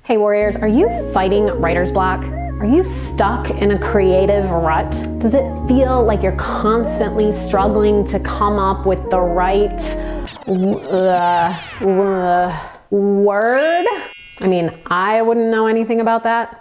Hey warriors, are you fighting writer's block? Are you stuck in a creative rut? Does it feel like you're constantly struggling to come up with the right word? I mean, I wouldn't know anything about that.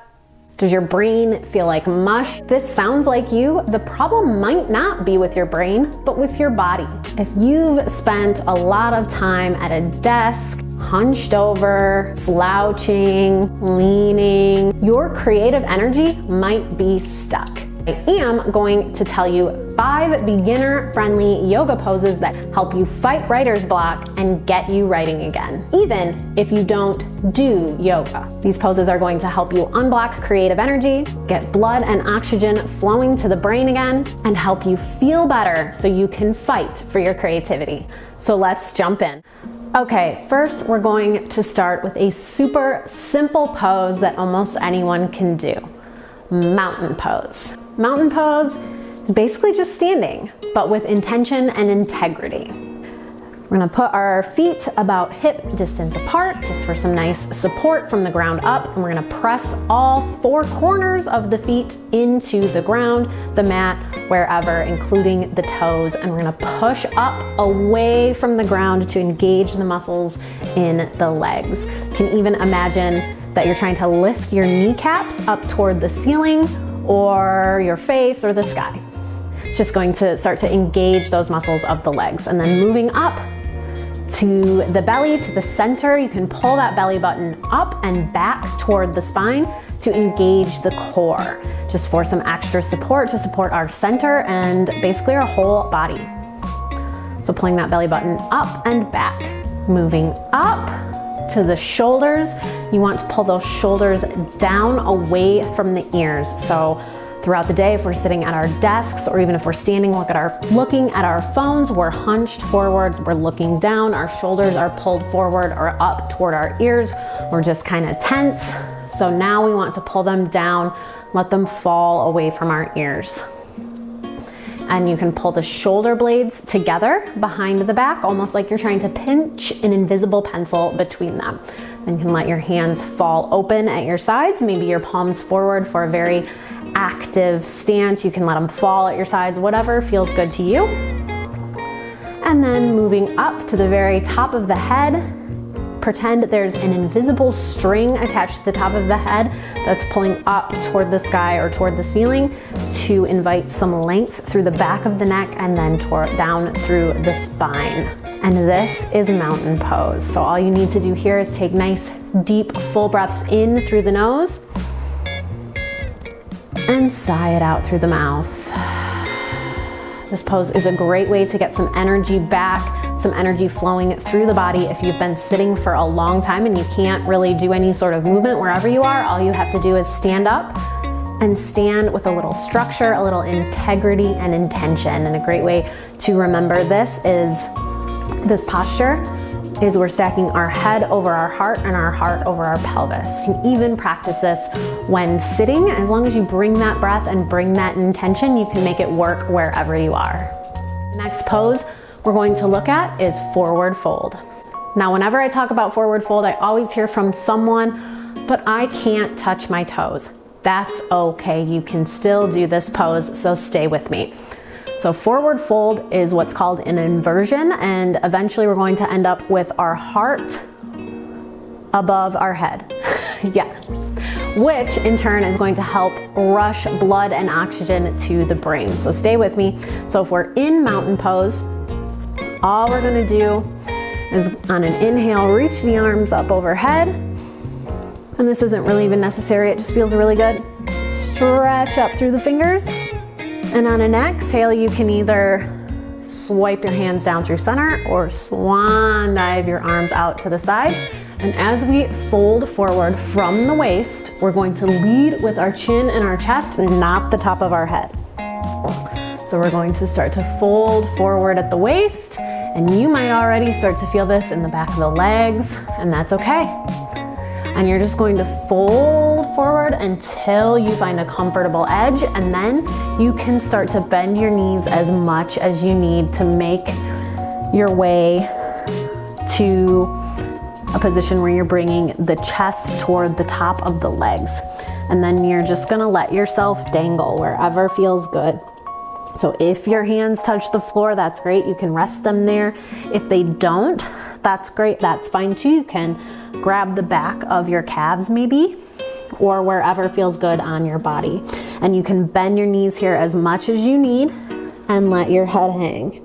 Does your brain feel like mush? This sounds like you. The problem might not be with your brain, but with your body. If you've spent a lot of time at a desk, hunched over, slouching, leaning, your creative energy might be stuck. I am going to tell you 5 beginner-friendly yoga poses that help you fight writer's block and get you writing again, even if you don't do yoga. These poses are going to help you unblock creative energy, get blood and oxygen flowing to the brain again, and help you feel better so you can fight for your creativity. So let's jump in. Okay, first we're going to start with a super simple pose that almost anyone can do. Mountain pose. Mountain pose is basically just standing, but with intention and integrity. We're gonna put our feet about hip distance apart, just for some nice support from the ground up, and we're gonna press all 4 corners of the feet into the ground, the mat, wherever, including the toes, and we're gonna push up away from the ground to engage the muscles in the legs. You can even imagine that you're trying to lift your kneecaps up toward the ceiling or your face or the sky. It's just going to start to engage those muscles of the legs. And then moving up to the belly, to the center, you can pull that belly button up and back toward the spine to engage the core, just for some extra support to support our center and basically our whole body. So pulling that belly button up and back. Moving up to the shoulders, you want to pull those shoulders down away from the ears. So throughout the day, if we're sitting at our desks or even if we're standing, looking at our phones, we're hunched forward, we're looking down, our shoulders are pulled forward or up toward our ears. We're just kind of tense. So now we want to pull them down, let them fall away from our ears. And you can pull the shoulder blades together behind the back, almost like you're trying to pinch an invisible pencil between them. Then you can let your hands fall open at your sides, maybe your palms forward for a very active stance. You can let them fall at your sides, whatever feels good to you. And then moving up to the very top of the head, pretend there's an invisible string attached to the top of the head that's pulling up toward the sky or toward the ceiling to invite some length through the back of the neck and then down through the spine. And this is mountain pose. So all you need to do here is take nice, deep, full breaths in through the nose and sigh it out through the mouth. This pose is a great way to get some energy back, some energy flowing through the body. If you've been sitting for a long time and you can't really do any sort of movement wherever you are, all you have to do is stand up and stand with a little structure, a little integrity and intention. And a great way to remember this posture is we're stacking our head over our heart and our heart over our pelvis. You can even practice this when sitting. As long as you bring that breath and bring that intention, you can make it work wherever you are. The next pose we're going to look at is forward fold. Now, whenever I talk about forward fold, I always hear from someone, but I can't touch my toes. That's okay. You can still do this pose, so stay with me. So forward fold is what's called an inversion, and eventually we're going to end up with our heart above our head. Yeah, which in turn is going to help rush blood and oxygen to the brain. So stay with me. So if we're in mountain pose, all we're gonna do is on an inhale, reach the arms up overhead. And this isn't really even necessary, it just feels really good. Stretch up through the fingers. And on an exhale, you can either swipe your hands down through center or swan dive your arms out to the side. And as we fold forward from the waist, we're going to lead with our chin and our chest, not the top of our head. So we're going to start to fold forward at the waist, and you might already start to feel this in the back of the legs, and that's okay. And you're just going to fold forward until you find a comfortable edge, and then you can start to bend your knees as much as you need to make your way to a position where you're bringing the chest toward the top of the legs. And then you're just gonna let yourself dangle wherever feels good. So if your hands touch the floor, that's great. You can rest them there. If they don't, that's great. That's fine too. You can grab the back of your calves maybe, or wherever feels good on your body. And you can bend your knees here as much as you need and let your head hang.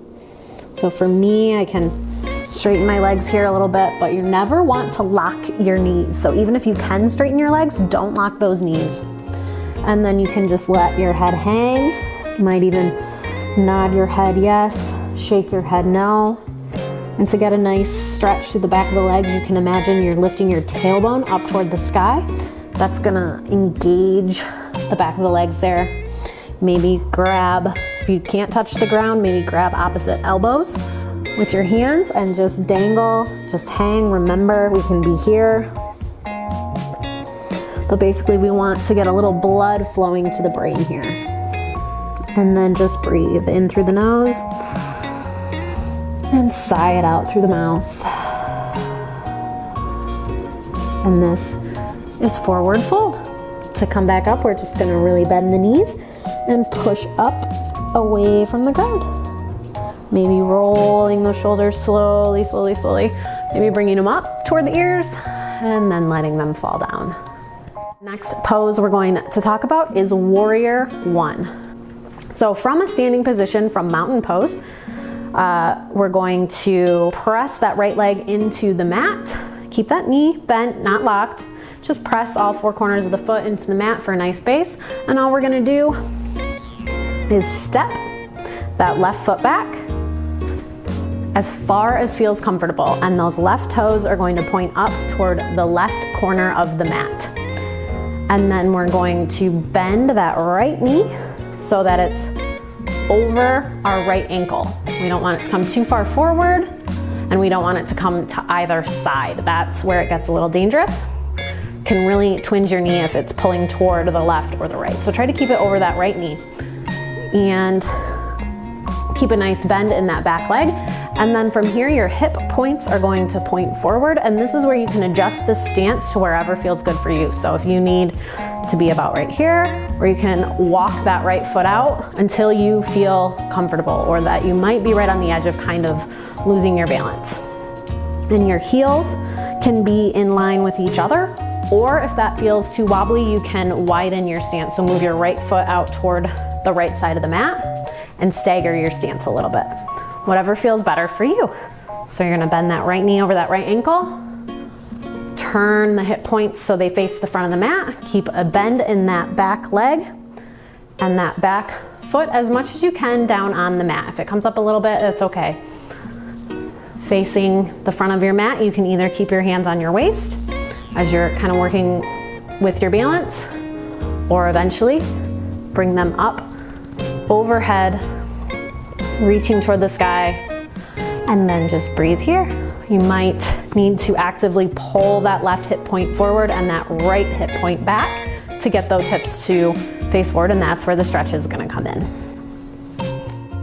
So for me, I can straighten my legs here a little bit, but you never want to lock your knees. So even if you can straighten your legs, don't lock those knees. And then you can just let your head hang. You might even nod your head yes, shake your head no. And to get a nice stretch through the back of the legs, you can imagine you're lifting your tailbone up toward the sky. That's gonna engage the back of the legs there. Maybe grab, if you can't touch the ground, maybe grab opposite elbows with your hands and just dangle, just hang. Remember, we can be here. But basically we want to get a little blood flowing to the brain here. And then just breathe in through the nose and sigh it out through the mouth. And this is forward fold. To come back up, we're just gonna really bend the knees and push up away from the ground. Maybe rolling those shoulders slowly, slowly, slowly. Maybe bringing them up toward the ears and then letting them fall down. Next pose we're going to talk about is Warrior One. So from a standing position, from mountain pose, we're going to press that right leg into the mat. Keep that knee bent, not locked. Just press all four corners of the foot into the mat for a nice base. And all we're gonna do is step that left foot back as far as feels comfortable. And those left toes are going to point up toward the left corner of the mat. And then we're going to bend that right knee so that it's over our right ankle. We don't want it to come too far forward, and we don't want it to come to either side. That's where it gets a little dangerous. Can really twinge your knee if it's pulling toward the left or the right. So try to keep it over that right knee. And keep a nice bend in that back leg. And then from here, your hip points are going to point forward. And this is where you can adjust the stance to wherever feels good for you. So if you need to be about right here, or you can walk that right foot out until you feel comfortable, or that you might be right on the edge of kind of losing your balance. And your heels can be in line with each other, or if that feels too wobbly, you can widen your stance. So move your right foot out toward the right side of the mat and stagger your stance a little bit. Whatever feels better for you. So you're gonna bend that right knee over that right ankle, turn the hip points so they face the front of the mat, keep a bend in that back leg and that back foot as much as you can down on the mat. If it comes up a little bit, it's okay. Facing the front of your mat, you can either keep your hands on your waist as you're kind of working with your balance, or eventually bring them up overhead, reaching toward the sky, and then just breathe here. You might need to actively pull that left hip point forward and that right hip point back to get those hips to face forward, and that's where the stretch is gonna come in.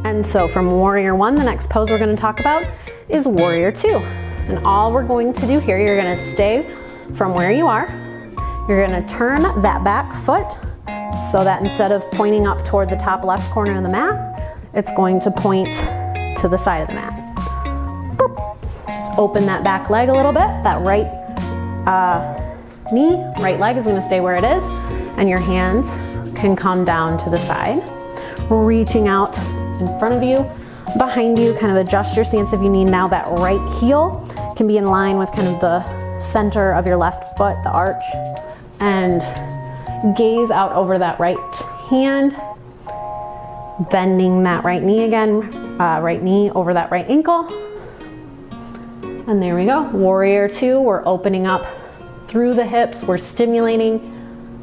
And so from Warrior One, the next pose we're gonna talk about is Warrior Two. And all we're going to do here, you're gonna stay from where you are. You're gonna turn that back foot so that instead of pointing up toward the top left corner of the mat, it's going to point to the side of the mat. Boop. Just open that back leg a little bit. That right knee, right leg is gonna stay where it is, and your hands can come down to the side. Reaching out in front of you, behind you, kind of adjust your stance if you need. Now that right heel can be in line with kind of the center of your left foot, the arch, and gaze out over that right hand, bending that right knee again, right knee over that right ankle. And there we go, Warrior Two. We're opening up through the hips, we're stimulating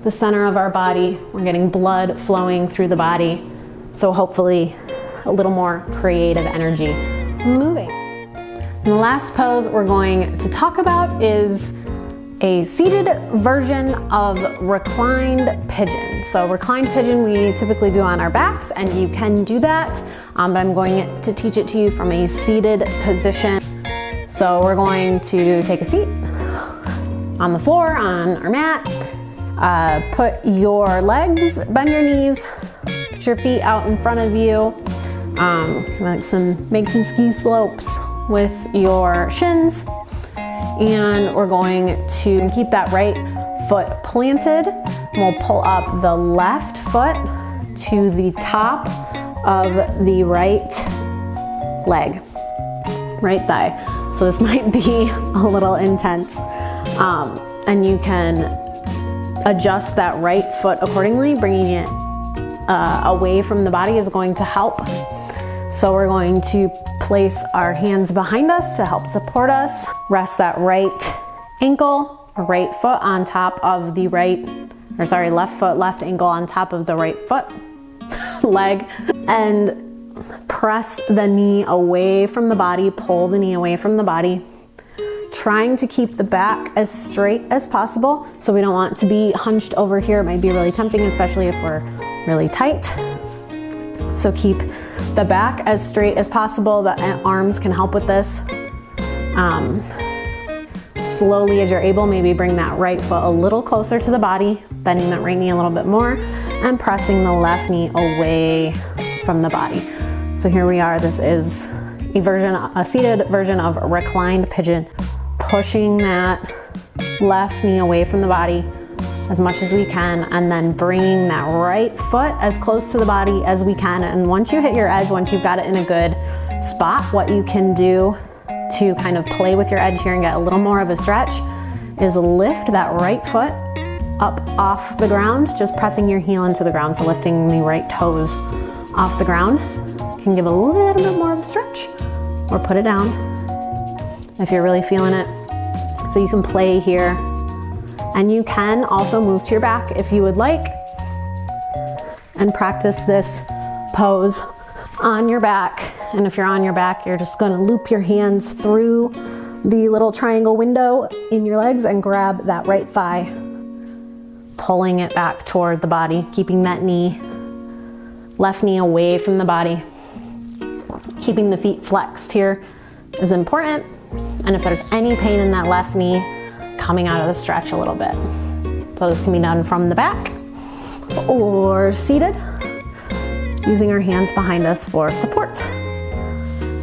the center of our body, we're getting blood flowing through the body, so hopefully a little more creative energy moving. And the last pose we're going to talk about is a seated version of Reclined Pigeon. So Reclined Pigeon we typically do on our backs, and you can do that, but I'm going to teach it to you from a seated position. So we're going to take a seat, on the floor, on our mat. Put your legs, bend your knees, put your feet out in front of you. Make some ski slopes with your shins. And we're going to keep that right foot planted. We'll pull up the left foot to the top of the right leg, right thigh. So this might be a little intense. And you can adjust that right foot accordingly. Bringing it away from the body is going to help. So we're going to place our hands behind us to help support us. Rest that right ankle or right foot on top of the left foot, left ankle on top of the right foot, leg, and press the knee away from the body, pull the knee away from the body, trying to keep the back as straight as possible. So we don't want to be hunched over here. It might be really tempting, especially if we're really tight. So keep the back as straight as possible. The arms can help with this. Slowly as you're able, maybe bring that right foot a little closer to the body, bending that right knee a little bit more, and pressing the left knee away from the body. So here we are. This is a seated version of reclined pigeon, pushing that left knee away from the body as much as we can, and then bringing that right foot as close to the body as we can. And once you hit your edge, once you've got it in a good spot, what you can do to kind of play with your edge here and get a little more of a stretch is lift that right foot up off the ground, just pressing your heel into the ground. So lifting the right toes off the ground can give a little bit more of a stretch, or put it down if you're really feeling it. So you can play here. And you can also move to your back if you would like, and practice this pose on your back. And if you're on your back, you're just gonna loop your hands through the little triangle window in your legs and grab that right thigh, pulling it back toward the body, keeping that left knee away from the body. Keeping the feet flexed here is important. And if there's any pain in that left knee, coming out of the stretch a little bit. So this can be done from the back or seated, using our hands behind us for support.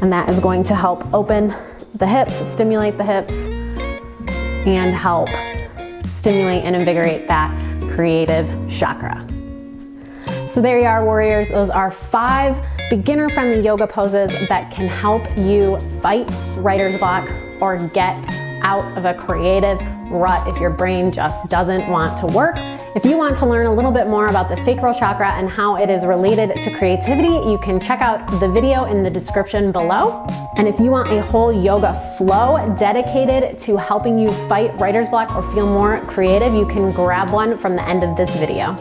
And that is going to help open the hips, stimulate the hips, and help stimulate and invigorate that creative chakra. So there you are, warriors. Those are 5 beginner-friendly yoga poses that can help you fight writer's block or get out of a creative rut if your brain just doesn't want to work. If you want to learn a little bit more about the sacral chakra and how it is related to creativity, you can check out the video in the description below. And if you want a whole yoga flow dedicated to helping you fight writer's block or feel more creative, you can grab one from the end of this video.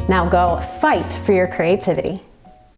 Now go fight for your creativity.